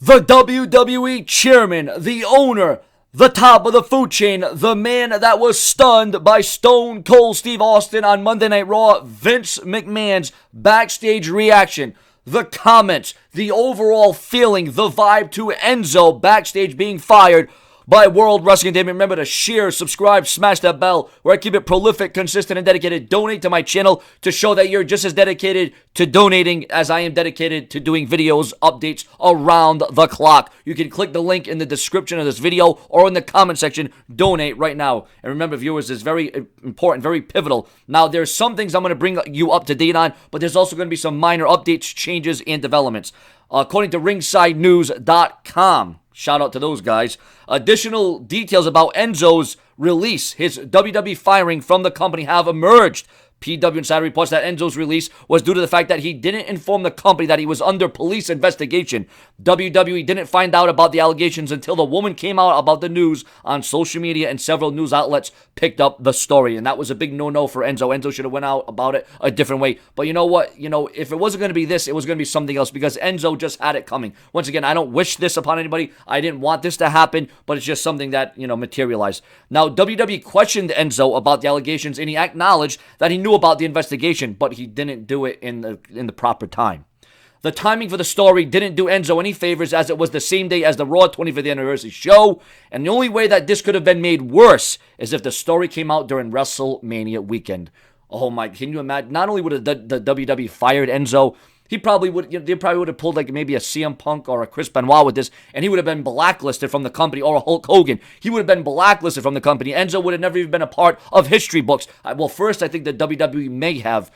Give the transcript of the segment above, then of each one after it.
The WWE chairman, the owner, the top of the food chain, the man that was stunned by Stone Cold Steve Austin on Monday Night Raw, Vince McMahon's backstage reaction, the comments, the overall feeling, the vibe to Enzo backstage being fired by World Wrestling Entertainment. Remember to share, subscribe, smash that bell where I keep it prolific, consistent, and dedicated. Donate to my channel to show that you're just as dedicated to donating as I am dedicated to doing videos, updates around the clock. You can click the link in the description of this video or in the comment section. Donate right now. And remember, viewers, this is very important, very pivotal. Now, there's some things I'm going to bring you up to date on, but there's also going to be some minor updates, changes, and developments. According to ringsidenews.com, shout out to those guys. Additional details about Enzo's release, his WWE firing from the company, have emerged. PW Insider reports that Enzo's release was due to the fact that he didn't inform the company that he was under police investigation. WWE didn't find out about the allegations until the woman came out about the news on social media, and several news outlets picked up the story. And that was a big no-no for Enzo. Enzo should have went out about it a different way. But you know what? If it wasn't going to be this, it was going to be something else, because Enzo just had it coming. Once again, I don't wish this upon anybody. I didn't want this to happen, but it's just something that, materialized. Now, WWE questioned Enzo about the allegations, and he acknowledged that he knew about the investigation, but he didn't do it in the proper time. The timing for the story didn't do Enzo any favors, as it was the same day as the Raw 25th anniversary show, and the only way that this could have been made worse is if the story came out during WrestleMania weekend. Oh my, can you imagine? Not only would the WWE fired Enzo, they probably would have pulled like maybe a CM Punk or a Chris Benoit with this, and he would have been blacklisted from the company, or a Hulk Hogan. He would have been blacklisted from the company. Enzo would have never even been a part of history books. Well, first, I think the WWE may have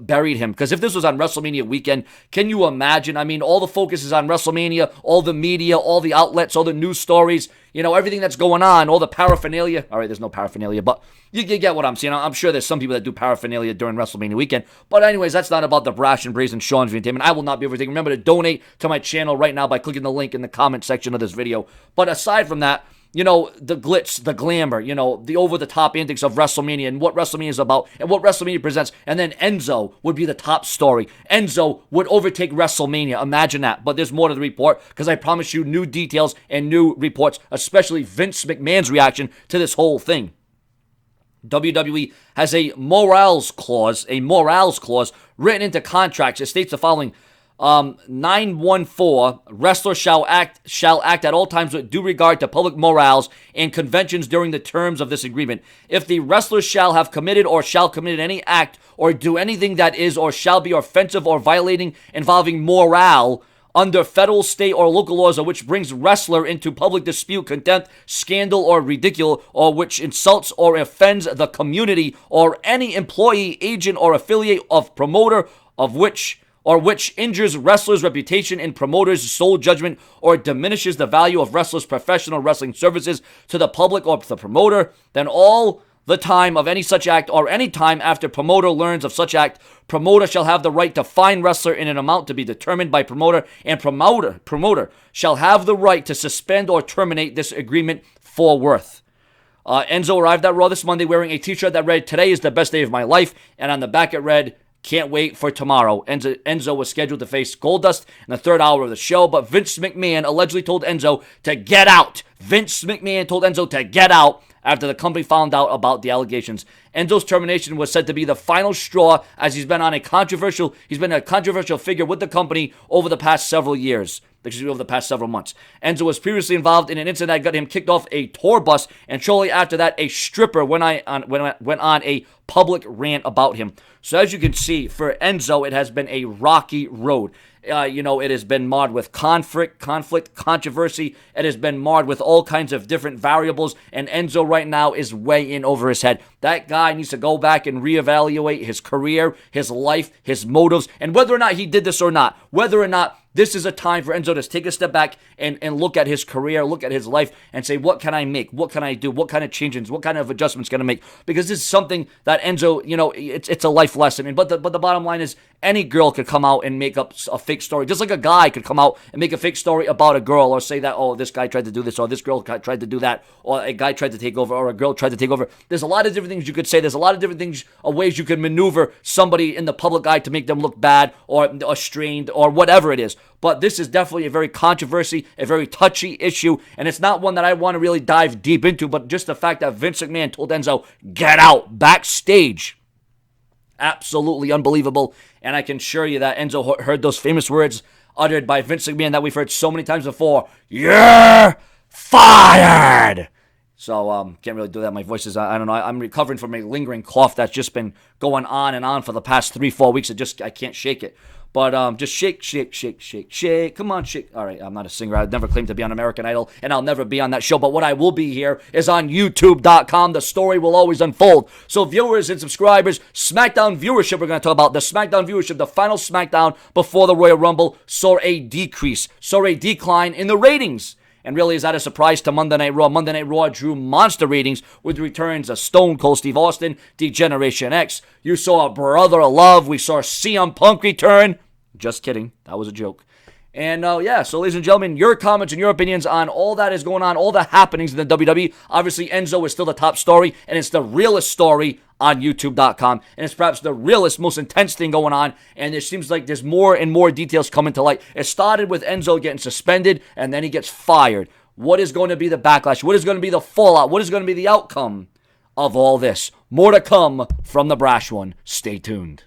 buried him, because if this was on WrestleMania weekend, can you imagine? I mean, all the focus is on WrestleMania, all the media, all the outlets, all the news stories, everything that's going on, all the paraphernalia. All right, there's no paraphernalia, but you get what I'm saying. I'm sure there's some people that do paraphernalia during WrestleMania weekend. But anyways, that's not about the brash and brazen Sean's Entertainment. I will not be overtaken. Remember to donate to my channel right now by clicking the link in the comment section of this video. But aside from that, the glitz, the glamour, the over-the-top antics of WrestleMania and what WrestleMania is about and what WrestleMania presents. And then Enzo would be the top story. Enzo would overtake WrestleMania. Imagine that. But there's more to the report, because I promise you new details and new reports, especially Vince McMahon's reaction to this whole thing. WWE has a morals clause written into contracts. It states the following: 914, wrestlers shall act at all times with due regard to public morals and conventions during the terms of this agreement. If the wrestlers shall have committed or shall commit any act or do anything that is or shall be offensive or violating involving morale under federal, state, or local laws, or which brings wrestler into public dispute, contempt, scandal, or ridicule, or which insults or offends the community, or any employee, agent, or affiliate of promoter, which injures wrestler's reputation in promoter's sole judgment, or diminishes the value of wrestler's professional wrestling services to the public or the promoter, then all the time of any such act, or any time after promoter learns of such act, promoter shall have the right to fine wrestler in an amount to be determined by promoter, and promoter shall have the right to suspend or terminate this agreement for worth. Enzo arrived at Raw this Monday wearing a t-shirt that read, "Today is the best day of my life," and on the back it read, "Can't wait for tomorrow." Enzo was scheduled to face Goldust in the third hour of the show, but Vince McMahon allegedly told Enzo to get out. Vince McMahon told Enzo to get out after the company found out about the allegations. Enzo's termination was said to be the final straw, as he's been a controversial figure with the company over the past several months. Enzo was previously involved in an incident that got him kicked off a tour bus, and shortly after that, a stripper went on a public rant about him. So as you can see, for Enzo, it has been a rocky road. It has been marred with conflict, controversy. It has been marred with all kinds of different variables, and Enzo right now is way in over his head. That guy needs to go back and reevaluate his career, his life, his motives, and whether or not he did this or not, whether or not this is a time for Enzo to take a step back and look at his career, look at his life, and say, what can I make? What can I do? What kind of changes? What kind of adjustments can I make? Because this is something that Enzo, it's a life lesson. But the bottom line is, any girl could come out and make up a fake story. Just like a guy could come out and make a fake story about a girl, or say that, oh, this guy tried to do this, or this girl tried to do that, or a guy tried to take over, or a girl tried to take over. There's a lot of different things you could say. There's a lot of different things, ways you could maneuver somebody in the public eye to make them look bad or strained or whatever it is. But this is definitely a very controversy, a very touchy issue, and it's not one that I want to really dive deep into, but just the fact that Vince McMahon told Enzo, get out, backstage. Absolutely unbelievable, and I can assure you that Enzo heard those famous words uttered by Vince McMahon that we've heard so many times before. You're fired! So, can't really do that. My voice is, I don't know. I'm recovering from a lingering cough that's just been going on and on for the past 3-4 weeks. I can't shake it. But just shake, shake, shake, shake, shake. Come on, shake. All right, I'm not a singer. I've never claimed to be on American Idol, and I'll never be on that show. But what I will be here is on YouTube.com. The story will always unfold. So viewers and subscribers, SmackDown viewership, we're going to talk about the SmackDown viewership. The final SmackDown before the Royal Rumble saw a decline in the ratings. And really, is that a surprise to Monday Night Raw? Monday Night Raw drew monster ratings with returns of Stone Cold Steve Austin, D-Generation X. You saw a Brother of Love. We saw CM Punk return. Just kidding. That was a joke. And so ladies and gentlemen, your comments and your opinions on all that is going on, all the happenings in the WWE. Obviously, Enzo is still the top story, and it's the realest story on YouTube.com. And it's perhaps the realest, most intense thing going on. And it seems like there's more and more details coming to light. It started with Enzo getting suspended, and then he gets fired. What is going to be the backlash? What is going to be the fallout? What is going to be the outcome of all this? More to come from the Brash One. Stay tuned.